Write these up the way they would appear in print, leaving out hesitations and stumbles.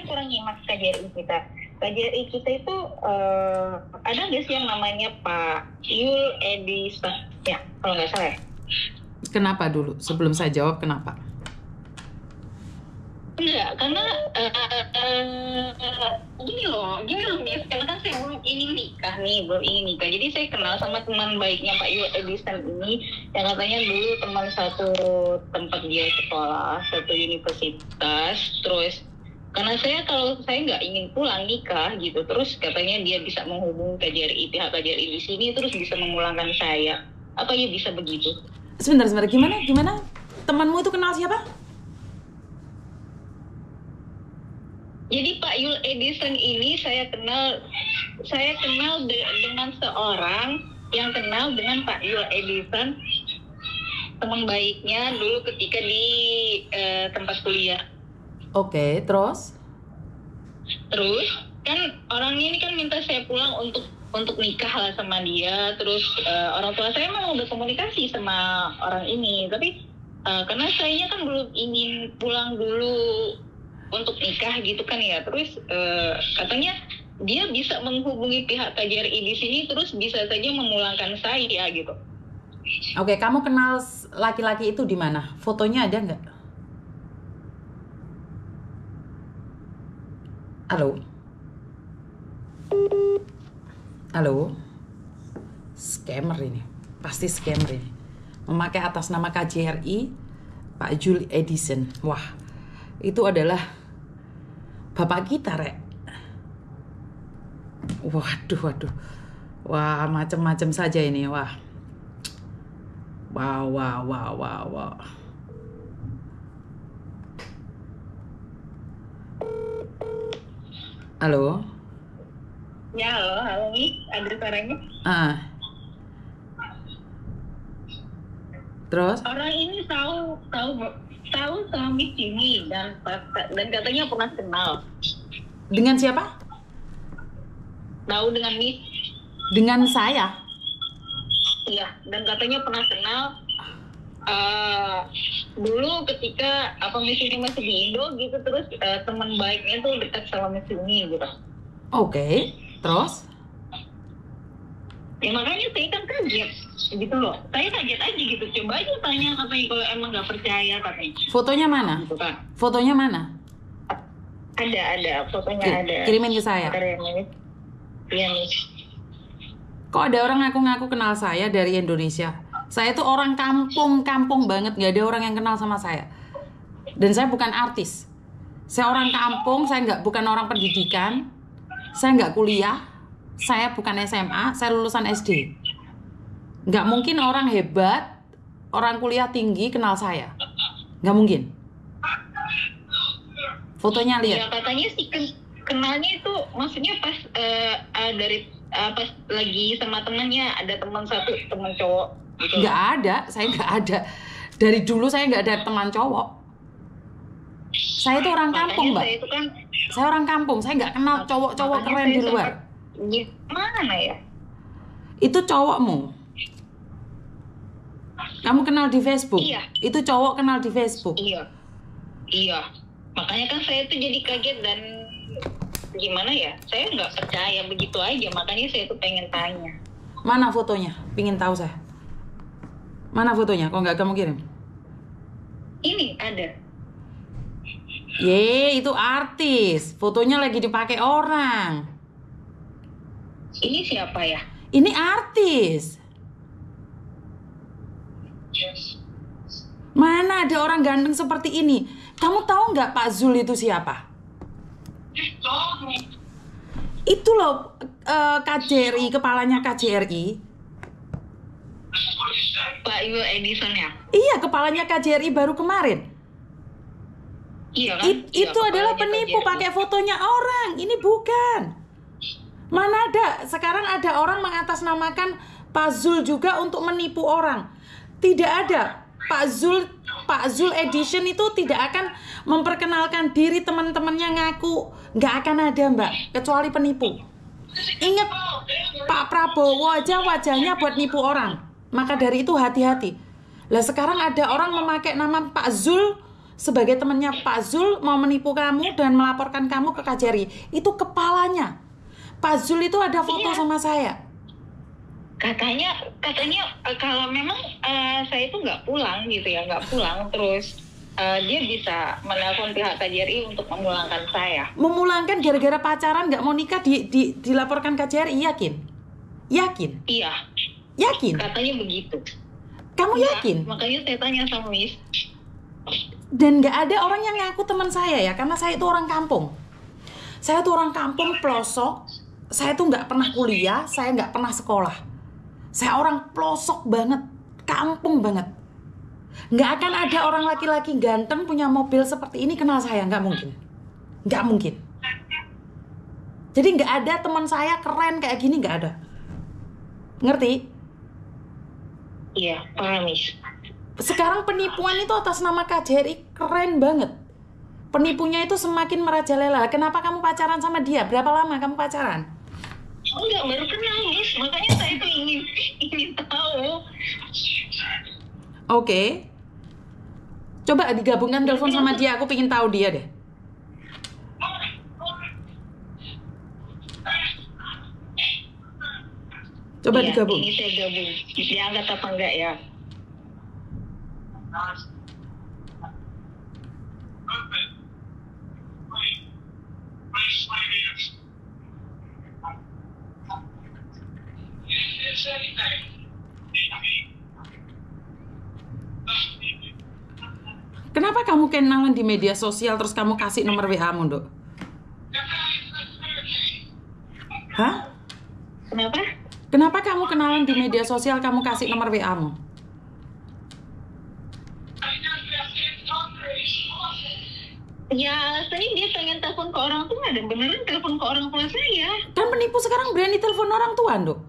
kurang nyimak KJRI kita. KJRI kita itu ada nggak sih yang namanya Pak Yul Edi ya, kalau nggak salah. Kenapa dulu? Sebelum saya jawab, kenapa? Enggak, karena gini loh Miss, karena kan saya belum ingin nikah. Jadi saya kenal sama teman baiknya Pak Yul Edison ini, yang katanya dulu teman satu tempat dia sekolah, satu universitas. Terus karena kalau saya nggak ingin pulang nikah gitu, terus katanya dia bisa menghubungi pihak KJRI di sini, terus bisa memulangkan saya. Apa ya bisa begitu? Sebentar, gimana? Temanmu itu kenal siapa? Jadi Pak Yul Edison ini saya kenal dengan seorang yang kenal dengan Pak Yul Edison, teman baiknya dulu ketika di tempat kuliah. Oke, terus kan orangnya ini kan minta saya pulang untuk nikah lah sama dia. Terus orang tua saya memang udah komunikasi sama orang ini, tapi karena saya kan belum ingin pulang dulu untuk nikah gitu kan ya. Terus katanya dia bisa menghubungi pihak KJRI di sini, terus bisa saja memulangkan saya gitu. Oke, kamu kenal laki-laki itu di mana? Fotonya ada nggak? Halo? Scammer ini. Pasti scammer ini. Memakai atas nama KJRI Pak Yul Edison. Wah, itu adalah bapak kita, Rek. Waduh. Wah, macam-macam saja ini. Wah. Wow. Halo? Ya, halo Miss, ada suaranya? Terus? Orang ini tahu sama Miss ini dan katanya pernah kenal. Dengan siapa? Tahu dengan Miss. Dengan saya? Iya, dan katanya pernah kenal. Dulu ketika Miss ini masih di Indo gitu, terus teman baiknya tuh dekat sama Miss ini gitu. Oke, terus? Ya makanya saya kan kaget gitu loh. Saya kaget aja gitu. Coba aja tanya katanya kalau emang nggak percaya katanya. Fotonya mana? Gitu, kan. Fotonya mana? Ada fotonya ada. Kirimin ke saya. Iya Miss. Kok ada orang ngaku-ngaku kenal saya dari Indonesia? Saya tuh orang kampung banget, nggak ada orang yang kenal sama saya. Dan saya bukan artis. Saya orang kampung, saya bukan orang pendidikan. Saya nggak kuliah. Saya bukan SMA, saya lulusan SD. Nggak mungkin orang hebat, orang kuliah tinggi kenal saya. Nggak mungkin. Fotonya lihat. Ya katanya sih kenalnya itu maksudnya pas pas lagi sama temannya, ada teman cowok gitu. Nggak ada, saya nggak ada. Dari dulu saya nggak ada teman cowok. Saya itu orang kampung, Mbak. Saya orang kampung, saya nggak kenal cowok-cowok keren di luar. Gimana ya? Itu cowokmu. Kamu kenal di Facebook? Iya. Itu cowok kenal di Facebook? Iya. Makanya kan saya tuh jadi kaget dan gimana ya? Saya nggak percaya begitu aja. Makanya saya tuh pengen tanya. Mana fotonya? Pingin tahu saya. Mana fotonya? Kok nggak kamu kirim? Ini ada. Itu artis. Fotonya lagi dipakai orang. Ini siapa ya? Ini artis. Mana ada orang ganteng seperti ini? Kamu tahu nggak Pak Zul itu siapa? Itu loh KJRI, kepalanya KJRI. Pak Yul Edison ya? Iya, kepalanya KJRI baru kemarin. Iya kan? Itu adalah penipu, pakai fotonya orang. Ini bukan. Mana ada? Sekarang ada orang mengatasnamakan Pak Zul juga untuk menipu orang. Tidak ada. Pak Zul Edition itu tidak akan memperkenalkan diri, teman-temannya ngaku. Nggak akan ada, Mbak, kecuali penipu. Ingat, Pak Prabowo aja wajahnya buat nipu orang. Maka dari itu hati-hati. Lah sekarang ada orang memakai nama Pak Zul sebagai temannya Pak Zul mau menipu kamu dan melaporkan kamu ke KJRI. Itu kepalanya. Pak Zul itu ada foto sama saya. Katanya kalau memang saya itu nggak pulang gitu ya, nggak pulang, terus dia bisa menelpon pihak KJRI untuk memulangkan saya. Memulangkan gara-gara pacaran nggak mau nikah dilaporkan KJRI, yakin? Yakin? Iya. Yakin? Katanya begitu. Kamu yakin? Makanya saya tanya sama Miss. Dan nggak ada orang yang ngaku teman saya ya, karena saya itu orang kampung. Saya tuh orang kampung pelosok. Saya tuh nggak pernah kuliah, saya nggak pernah sekolah. Saya orang pelosok banget, kampung banget. Nggak akan ada orang laki-laki ganteng punya mobil seperti ini kenal saya, nggak mungkin. Nggak mungkin. Jadi nggak ada teman saya keren kayak gini, nggak ada. Ngerti? Iya, paham, Miss. Sekarang penipuan itu atas nama KJRI keren banget. Penipunya itu semakin merajalela. Kenapa kamu pacaran sama dia? Berapa lama kamu pacaran? Enggak, baru kenal, Miss. Makanya saya tuh ingin tahu. Oke. Coba digabungkan telepon sama dia, aku pengen tahu dia deh. Coba digabung. Ini saya gabung. Diangkat apa enggak ya? Kenapa kamu kenalan di media sosial terus kamu kasih nomor WA-mu, Dok? Hah? Kenapa? Kenapa kamu kenalan di media sosial kamu kasih nomor WA-mu? Ya, saya dia pengen telepon ke orang tua dan beneran telepon ke orang tua saya. Kan penipu sekarang berani telepon orang tua, Dok.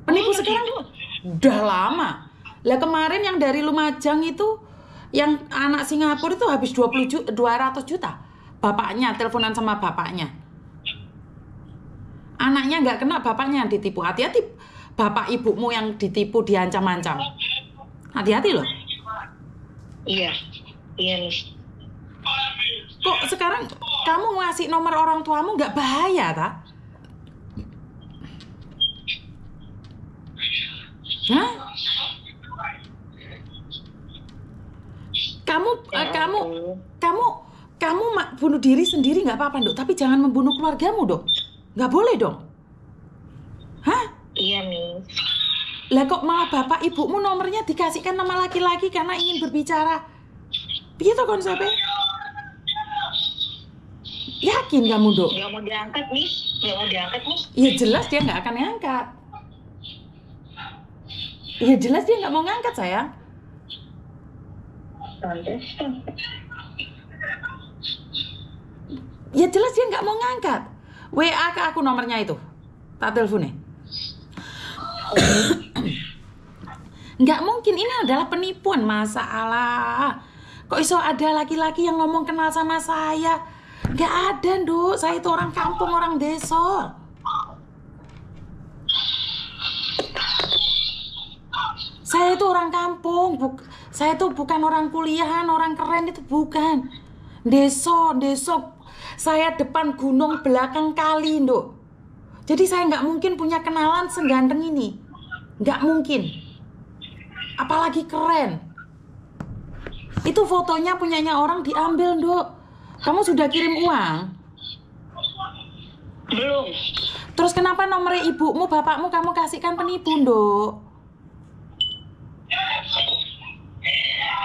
Penipu sekarang gitu. udah lama. Lah kemarin yang dari Lumajang itu, yang anak Singapura itu habis 200 juta. Bapaknya teleponan sama bapaknya. Anaknya nggak kena, bapaknya yang ditipu. Hati-hati, bapak ibumu yang ditipu diancam-ancam. Hati-hati loh. Iya, Miss. Kok sekarang kamu ngasih nomor orang tuamu nggak bahaya, tak? Hah? Kamu bunuh diri sendiri nggak apa-apa, Dok. Tapi jangan membunuh keluargamu, Dok. Nggak boleh dong. Hah? Iya, Miss. Lah kok malah bapak ibumu nomornya dikasihkan nama laki-laki karena ingin berbicara? Begitu konsepnya? Yakin kamu, Dok? Nggak mau diangkat, Miss. Nggak mau diangkat, Miss. Ya jelas dia nggak akan ngangkat. Ya jelas dia nggak mau ngangkat, sayang. Ya jelas dia nggak mau ngangkat. WA ke aku nomornya itu. Tak teleponnya. Nggak mungkin, ini adalah penipuan. Masalah. Kok iso ada laki-laki yang ngomong kenal sama saya? Nggak ada, Dok. Saya itu orang kampung, orang desa. Saya itu orang kampung. Saya itu bukan orang kuliahan, orang keren itu bukan. Desa. Saya depan gunung, belakang kali, Dok. Jadi saya nggak mungkin punya kenalan seganteng ini. Nggak mungkin. Apalagi keren. Itu fotonya punyanya orang diambil, Dok. Kamu sudah kirim uang? Belum. Terus kenapa nomor ibumu, bapakmu kamu kasihkan penipu, Dok?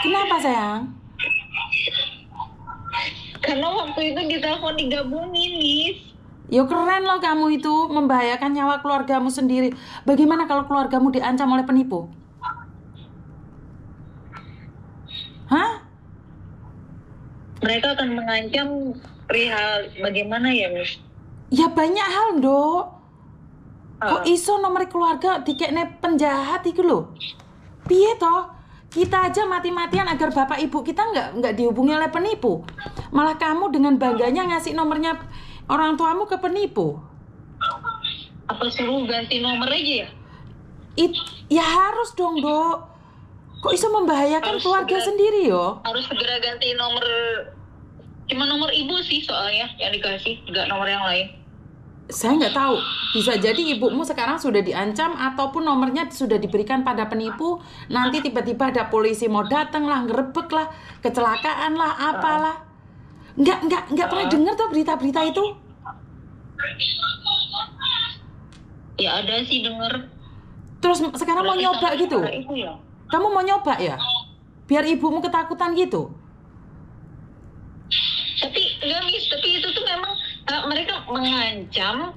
Kenapa, sayang? Karena waktu itu ditelepon digabungin, Miss. Yo keren loh kamu itu, membahayakan nyawa keluargamu sendiri. Bagaimana kalau keluargamu diancam oleh penipu? Hah? Mereka akan mengancam perihal bagaimana ya, Miss? Ya banyak hal, Dok. Kok iso nomor keluarga dikekne penjahat itu loh? Piye toh? Kita aja mati-matian agar bapak ibu kita nggak dihubungi oleh penipu. Malah kamu dengan bangganya ngasih nomornya orang tuamu ke penipu. Apa suruh ganti nomor aja ya? Ya harus dong, Dok. Kok bisa membahayakan keluarga sendiri yo? Harus segera ganti nomor, cuma nomor ibu sih soalnya yang dikasih, nggak nomor yang lain. Saya nggak tahu, bisa jadi ibumu sekarang sudah diancam ataupun nomornya sudah diberikan pada penipu. Nanti tiba-tiba ada polisi mau datang lah, ngerebek lah, kecelakaan lah, apalah. Nggak pernah dengar tuh berita-berita itu? Ya ada sih denger. Terus sekarang mau nyoba gitu? Ya? Kamu mau nyoba ya? Biar ibumu ketakutan gitu? Tapi enggak Miss, tapi itu tuh memang mereka mengancam,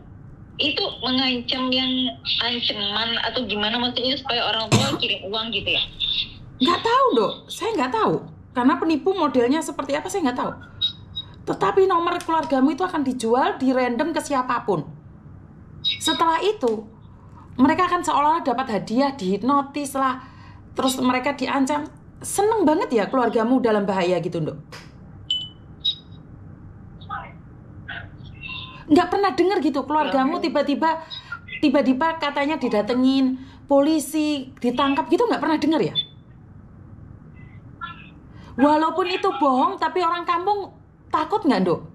itu mengancam yang ancaman atau gimana, maksudnya supaya orang tua kirim uang gitu ya? Nggak tahu dok, saya nggak tahu. Karena penipu modelnya seperti apa saya nggak tahu. Tetapi nomor keluargamu itu akan dijual di random ke siapapun. Setelah itu, mereka akan seolah-olah dapat hadiah, dihipnotis lah. Terus mereka diancam. Seneng banget ya keluargamu dalam bahaya gitu dok. Nggak pernah dengar gitu keluargamu tiba-tiba katanya didatengin polisi, ditangkap gitu, nggak pernah dengar ya? Walaupun itu bohong, tapi orang kampung takut nggak dok?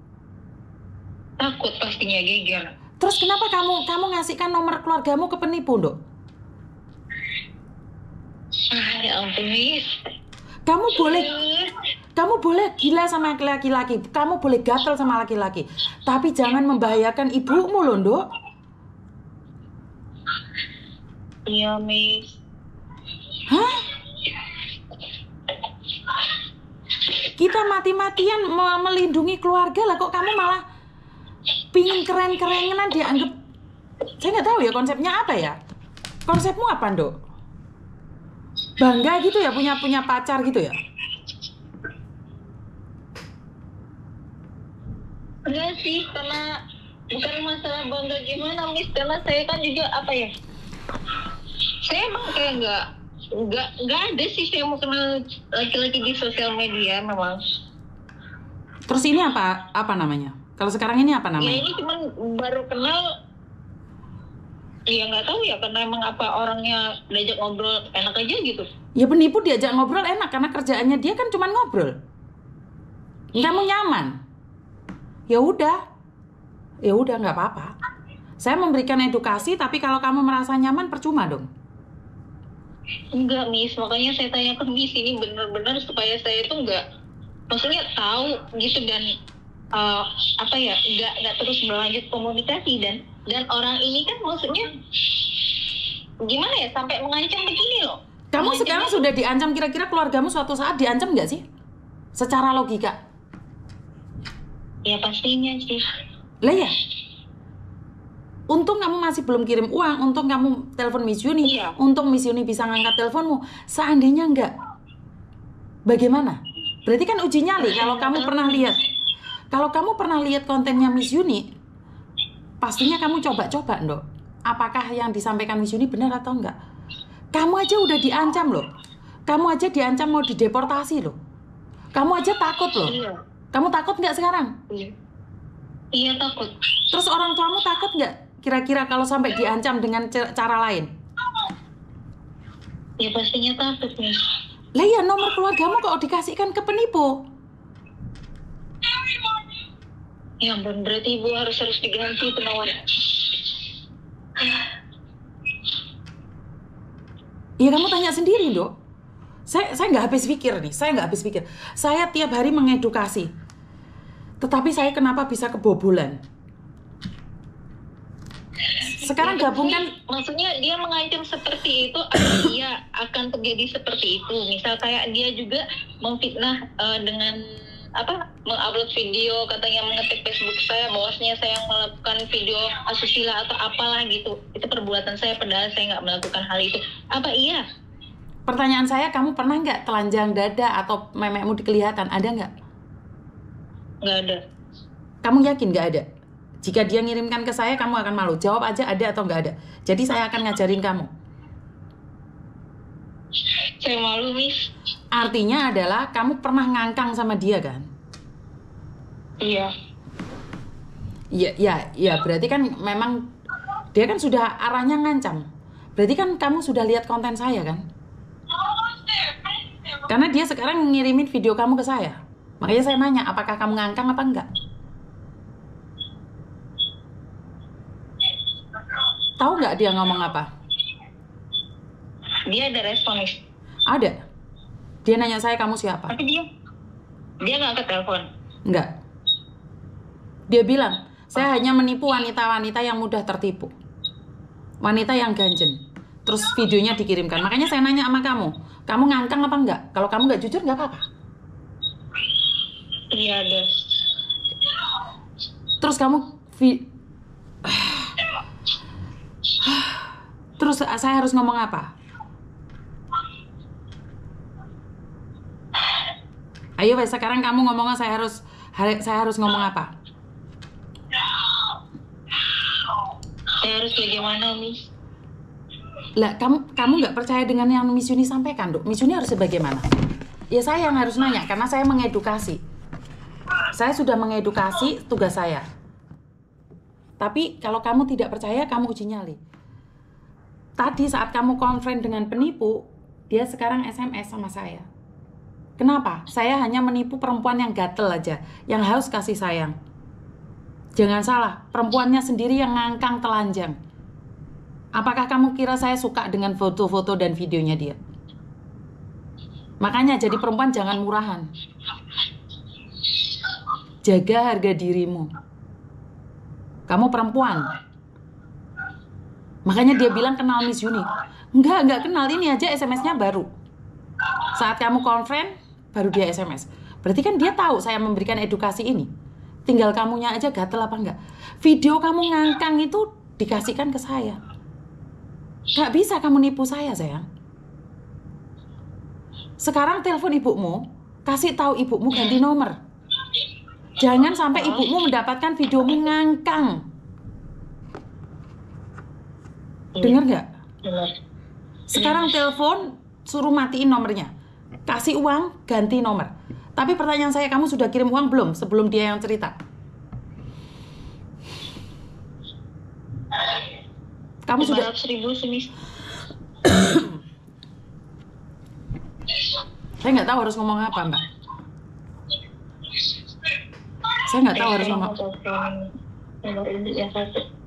Takut pastinya, geger. Terus kenapa kamu ngasihkan nomor keluargamu ke penipu dok? Ya ampun Miss. Kamu boleh gila sama laki-laki, kamu boleh gatel sama laki-laki, tapi jangan membahayakan ibumu loh, Nduk. Iya, Miss. Hah? Kita mati-matian melindungi keluarga lah, kok kamu malah pingin keren-kerenan dianggap. Saya nggak tahu ya konsepnya apa ya. Konsepmu apa, Nduk? Bangga gitu ya punya pacar gitu ya? Enggak sih, karena bukan masalah bangga gimana Miss, karena saya kan juga apa ya, saya emang kayak nggak ada sih saya mau kenal laki-laki di sosial media memang. Terus ini apa namanya? Kalau sekarang ini apa namanya? Ya ini cuman baru kenal. Ya nggak tahu ya, karena emang apa orangnya diajak ngobrol enak aja gitu. Ya penipu diajak ngobrol enak karena kerjaannya dia kan cuma ngobrol. Kamu nyaman. Ya udah nggak apa-apa. Saya memberikan edukasi, tapi kalau kamu merasa nyaman percuma dong. Enggak Miss, makanya saya tanya ke Miss ini benar-benar supaya saya itu nggak, maksudnya tahu gitu dan apa ya, nggak terus berlanjut komunikasi dan orang ini kan maksudnya gimana ya sampai mengancam begini loh. Kamu sekarang sudah diancam, kira-kira keluargamu suatu saat diancam nggak sih? Secara logika. Ya pastinya sih. Lah ya. Untung kamu masih belum kirim uang, untung kamu telepon Miss Yuni, iya. Untung Miss Yuni bisa ngangkat teleponmu. Seandainya enggak, bagaimana? Berarti kan uji nyali. Kalau kamu pernah lihat kontennya Miss Yuni, pastinya kamu coba-coba, Ndok. Apakah yang disampaikan Miss Yuni benar atau enggak? Kamu aja udah diancam loh. Kamu aja diancam mau dideportasi loh. Kamu aja takut loh. Iya. Kamu takut nggak sekarang? Iya takut. Terus orang tuamu takut nggak? Kira-kira kalau sampai diancam dengan cara lain? Ya pastinya takut nih. Lah ya, nomor keluargamu kok dikasihkan ke penipu? Ya ampun, berarti ibu harus diganti penawar. Ya kamu tanya sendiri, Dok. Saya nggak habis pikir nih. Saya tiap hari mengedukasi. Tetapi saya kenapa bisa kebobolan? Sekarang ya, gabungkan. Maksudnya dia mengancam seperti itu, dia akan terjadi seperti itu. Misal kayak dia juga memfitnah dengan mengupload video, katanya mengetik Facebook saya bahwasanya saya melakukan video asusila atau apalah gitu. Itu perbuatan saya, padahal saya nggak melakukan hal itu. Apa iya? Pertanyaan saya, kamu pernah nggak telanjang dada atau memekmu kelihatan? Ada nggak? Nggak ada. Kamu yakin nggak ada? Jika dia ngirimkan ke saya, kamu akan malu. Jawab aja ada atau nggak ada. Jadi saya akan ngajarin kamu. Saya malu, Miss. Artinya adalah kamu pernah ngangkang sama dia kan? Iya. Ya, berarti kan memang dia kan sudah arahnya ngancam. Berarti kan kamu sudah lihat konten saya kan? Karena dia sekarang ngirimin video kamu ke saya. Makanya saya nanya, apakah kamu ngangkang apa enggak? Tahu nggak dia ngomong apa? Dia ada respon. Ada. Dia nanya saya, kamu siapa? Tapi dia nggak angkat telepon. Enggak. Dia bilang, saya hanya menipu wanita-wanita yang mudah tertipu. Wanita yang ganjen. Terus videonya dikirimkan. Makanya saya nanya sama kamu ngangkang apa enggak? Kalau kamu nggak jujur nggak apa-apa. Iya ada. Terus kamu terus saya harus ngomong apa? Ayo wes, sekarang kamu ngomongnya saya harus ngomong apa? Saya harus bagaimana, Miss? Lah, kamu nggak percaya dengan yang Miss Yuni sampaikan, Dok? Miss Yuni harus sebagaimana? Ya saya yang harus nanya, karena saya mengedukasi. Saya sudah mengedukasi, tugas saya. Tapi kalau kamu tidak percaya, kamu uji nyali. Tadi saat kamu konfren dengan penipu, dia sekarang SMS sama saya. Kenapa? Saya hanya menipu perempuan yang gatel aja, yang haus kasih sayang. Jangan salah, perempuannya sendiri yang ngangkang telanjang. Apakah kamu kira saya suka dengan foto-foto dan videonya dia? Makanya jadi perempuan jangan murahan. Jaga harga dirimu. Kamu perempuan. Makanya dia bilang kenal Miss Yuni. Enggak kenal, ini aja SMS-nya baru. Saat kamu konfren, baru dia SMS. Berarti kan dia tahu saya memberikan edukasi ini. Tinggal kamunya aja gatel apa enggak. Video kamu ngangkang itu dikasihkan ke saya. Gak bisa kamu nipu saya, sayang. Sekarang telepon ibumu, kasih tahu ibumu ganti nomor. Jangan sampai ibumu mendapatkan videomu ngangkang. Dengar nggak? Sekarang telepon, suruh matiin nomornya. Kasih uang, ganti nomor. Tapi pertanyaan saya, kamu sudah kirim uang belum sebelum dia yang cerita? Kamu sudah 500.000 sih. Saya nggak tahu harus ngomong apa, Mbak. Saya nggak tahu harus ngomong. Nomor ibu yang satu.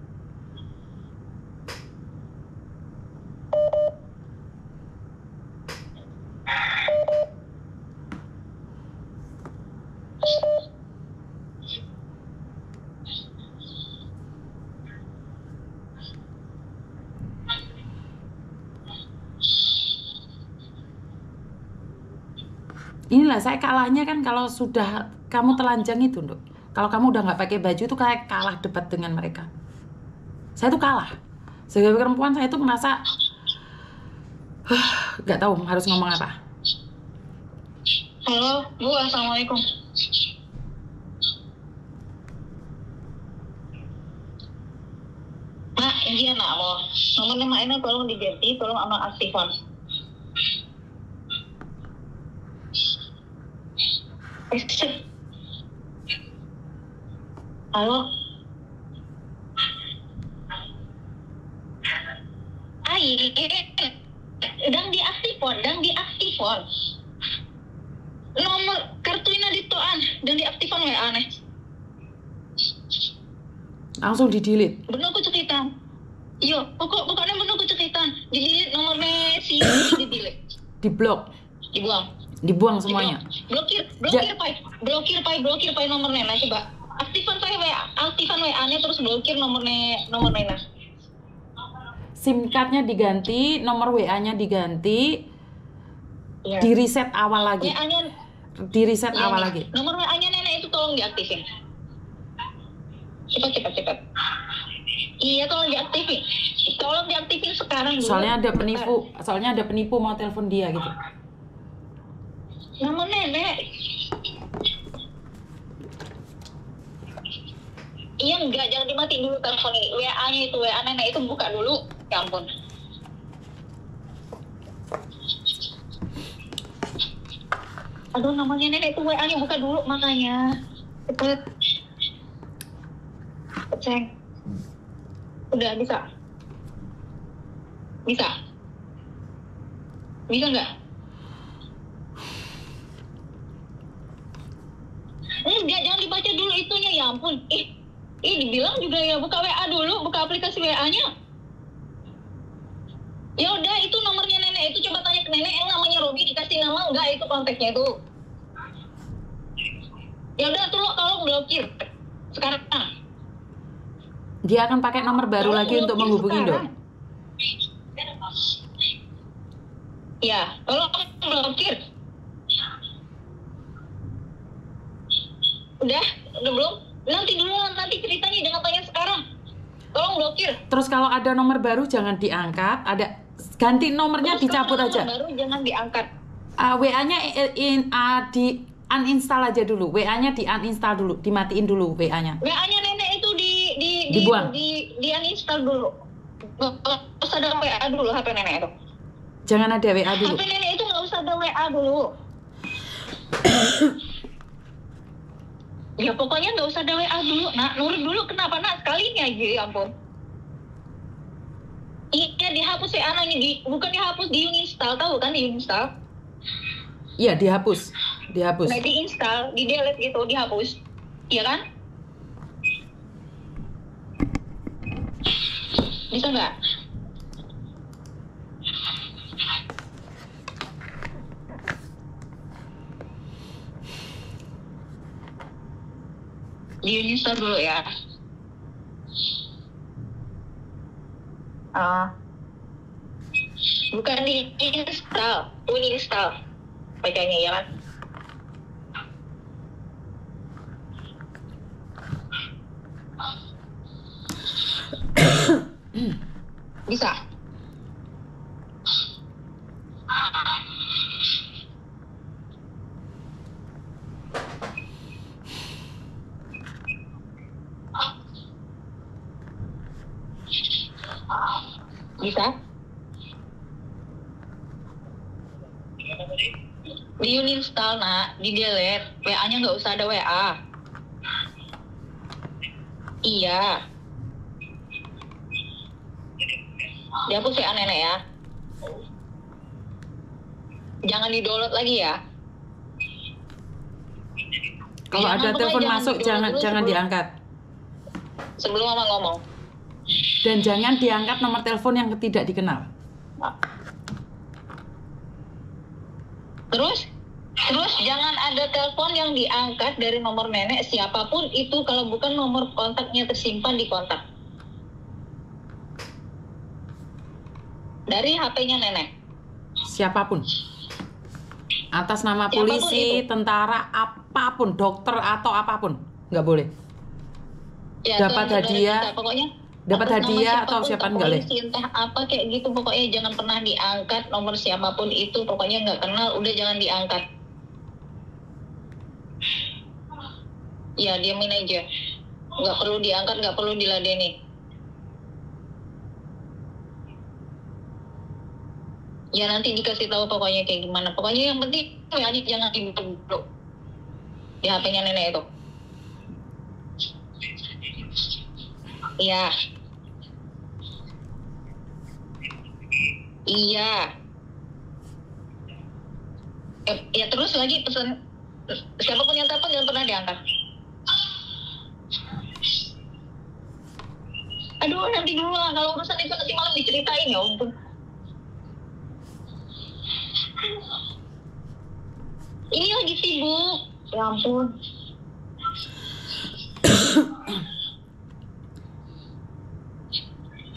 Inilah saya kalahnya kan kalau sudah kamu telanjang itu, Dok. Kalau kamu udah nggak pakai baju itu kayak kalah debat dengan mereka. Saya tuh kalah. Sebagai perempuan saya tuh merasa nggak tahu harus ngomong apa. Halo, Bu, assalamualaikum. Mak, iya nak mau. Nomornya Mak ini tolong diganti, tolong sama aktifan. Halo. Dang diaktifon. Nomor kartunya ditoan dan diaktifan WA aneh. Langsung di-delete. Bener aku cekitan. Iya, pokoknya bener aku cekitan. Di nomornya si di-delete. Di-blok. Dibuang semuanya. Blokir pai nomornya. Nah coba aktifan WA-nya terus blokir nomornya. SIM card-nya diganti, nomor WA-nya diganti, ya. Di reset awal lagi. Di reset ya, awal lagi. Nomor WA-nya nenek itu tolong diaktifin. Cepat. Iya, tolong diaktifin sekarang dulu. Soalnya ada penipu mau telepon dia gitu. Nomor nenek. Iya enggak, jangan dimatiin dulu telepon ini. WA-nya itu, WA nenek itu buka dulu. Ya ampun. Aduh, namanya nenek itu WA-nya buka dulu makanya. Cepet. Ceng. Udah bisa? Bisa nggak? ya ampun. Dibilang juga ya buka WA dulu, buka aplikasi WA-nya. Ya udah, itu nomornya nenek itu, coba tanya ke nenek yang namanya Robi, dikasih nama enggak itu kontaknya itu. Ya udah tuh, lo tolong blokir sekarang. Dia akan pakai nomor baru lagi untuk menghubungi Dok. Ya, tolong blokir. Udah belum? Nanti dulu, nanti ceritanya, jangan tanya sekarang. Tolong blokir. Terus kalau ada nomor baru jangan diangkat, ganti nomornya. Terus dicabut aja. Nomor baru jangan diangkat. WA-nya di uninstall aja dulu. WA-nya di uninstall dulu, dimatiin dulu WA-nya. WA-nya nenek itu dibuang. Di uninstall dulu. Nggak usah ada WA dulu HP nenek itu. Jangan ada WA dulu. HP nenek itu nggak usah ada WA dulu. Ya pokoknya nggak usah ada WA dulu. Nak, nurut dulu. Kenapa nak? Sekalinya aja, ya ampun. Iya, dihapus WA-nya, bukan dihapus, di uninstall, tahu kan di uninstall? Iya, dihapus. Nah, di-install, di-delete gitu, dihapus. Iya kan? Bisa nggak? Di-install dulu ya. Bukan di-install, uninstall. Bacanya ya kan? Bisa. Bisa. Di uninstall nak, di delete. WA-nya nggak usah ada WA. Iya. Dihapus WA nenek ya. Jangan di-download lagi ya. Kalau ada telepon masuk jangan diangkat. Sebelum mama ngomong. Dan jangan diangkat nomor telepon yang tidak dikenal. Terus jangan ada telepon yang diangkat dari nomor nenek siapapun itu kalau bukan nomor kontaknya tersimpan di kontak. Dari HP-nya nenek. Siapapun. Atas nama polisi, tentara, apapun, dokter atau apapun, nggak boleh. Ya, dapat hadiah, dapat hadiah atau siapa nggak boleh. Entah apa kayak gitu, pokoknya jangan pernah diangkat nomor siapapun itu, pokoknya nggak kenal, udah jangan diangkat. Ya diamin aja, nggak perlu diangkat, nggak perlu diladeni. Ya nanti dikasih tahu pokoknya kayak gimana. Pokoknya yang penting ya jangan dibuka di HP-nya nenek itu. Iya. Iya. Ya terus lagi pesan siapapun yang telepon jangan pernah diangkat. Aduh nanti dulu lah, kalau urusan itu nanti malam diceritain ya ampun. Ini lagi sibuk. Ya ampun.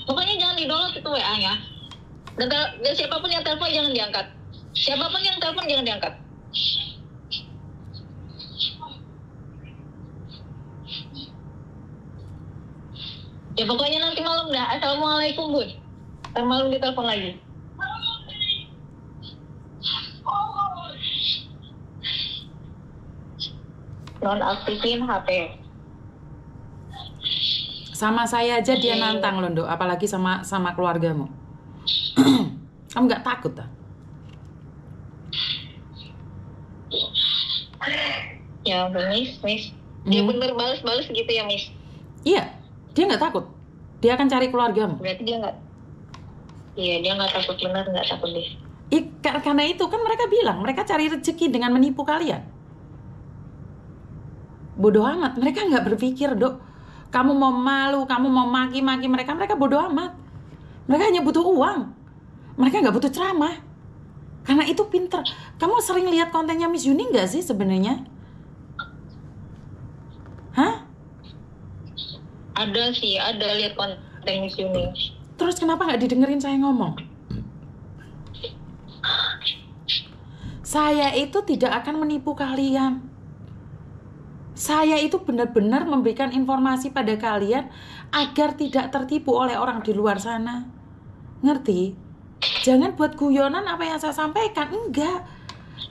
Pokoknya jangan di-download itu WA-nya. Dan siapapun yang telepon jangan diangkat. Siapapun yang telepon jangan diangkat. Ya pokoknya nanti malam dah. Assalamualaikum Bun. Ntar malam ditelepon lagi. Nonaktifin HP. Sama saya aja dia nantang loh, Dok. Apalagi sama keluargamu. Kamu nggak takut tak? Ya, Miss. Dia bener balas-balas gitu ya, Miss? Iya, dia nggak takut. Dia akan cari keluargamu. Berarti dia nggak. Iya, dia nggak takut, benar nggak takut deh. Karena itu kan mereka bilang mereka cari rezeki dengan menipu kalian. Bodoh amat. Mereka nggak berpikir, Dok. Kamu mau malu, kamu mau maki-maki mereka bodoh amat. Mereka hanya butuh uang. Mereka nggak butuh ceramah. Karena itu pinter. Kamu sering lihat kontennya Miss Yuni nggak sih sebenarnya? Hah? Ada sih, ada lihat konten Miss Yuni. Terus kenapa nggak didengerin saya ngomong? Saya itu tidak akan menipu kalian. Saya itu benar-benar memberikan informasi pada kalian agar tidak tertipu oleh orang di luar sana. Ngerti? Jangan buat guyonan apa yang saya sampaikan. Enggak.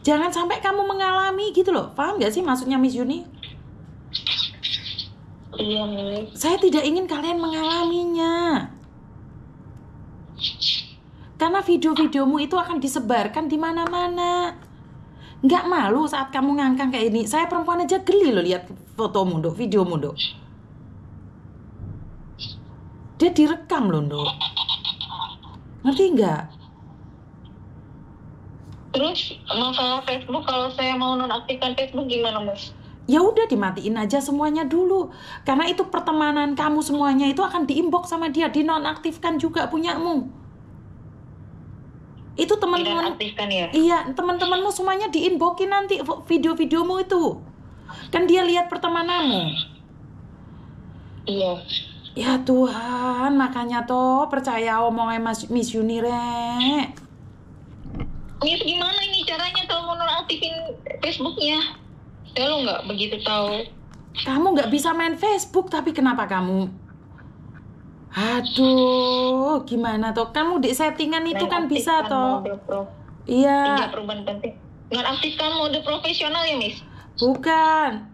Jangan sampai kamu mengalami gitu loh. Paham gak sih maksudnya Miss Yuni? Iya, Miss. Saya tidak ingin kalian mengalaminya. Karena video-videomu itu akan disebarkan di mana-mana. Nggak malu saat kamu ngangkang kayak ini. Saya perempuan aja geli loh lihat fotomu, Dok, videomu, Dok. Dia direkam loh, Dok. Ngerti nggak? Terus masalah Facebook, kalau saya mau nonaktifkan Facebook gimana, Mas? Ya udah dimatiin aja semuanya dulu. Karena itu pertemanan kamu semuanya itu akan diinbox sama dia, dinonaktifkan juga punyamu. Itu teman-teman, ya? iya, teman-temanmu semuanya diinboxin nanti video-videomu itu. Kan dia lihat pertemananmu. Iya. Ya Tuhan, makanya toh percaya omongnya Miss Yuni, Rek. Miss, gimana ini caranya kalau mau nonaktifin Facebooknya? Saya lo nggak begitu tahu. Kamu nggak bisa main Facebook, tapi kenapa kamu? Aduh, gimana toh? Kamu di settingan itu kan bisa toh? Iya. Tidak perubahan penting. Nonaktifkan mode profesional ya, Miss? Bukan.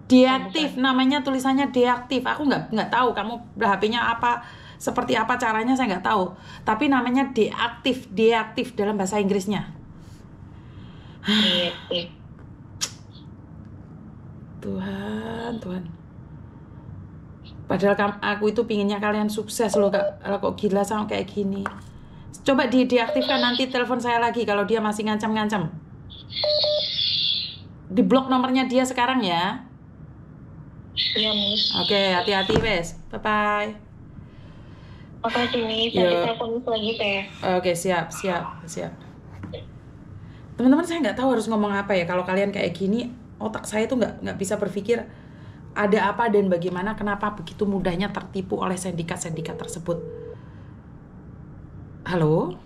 Deaktif, namanya tulisannya deaktif. Aku nggak tahu kamu HP-nya apa, seperti apa caranya saya nggak tahu. Tapi namanya deaktif dalam bahasa Inggrisnya. Tuhan. Padahal aku itu pinginnya kalian sukses loh, kok gila sama kayak gini. Coba diaktifkan, nanti telepon saya lagi kalau dia masih ngancam-ngancam. Di blok nomornya dia sekarang ya. Iya, Miss. Oke, hati-hati, wes. Bye-bye. Makasih, Miss. Nanti telepon lagi saya. Oke, siap. Teman-teman, saya nggak tahu harus ngomong apa ya. Kalau kalian kayak gini, otak saya tuh nggak bisa berpikir ada apa dan bagaimana, kenapa begitu mudahnya tertipu oleh sindikat-sindikat tersebut. Halo?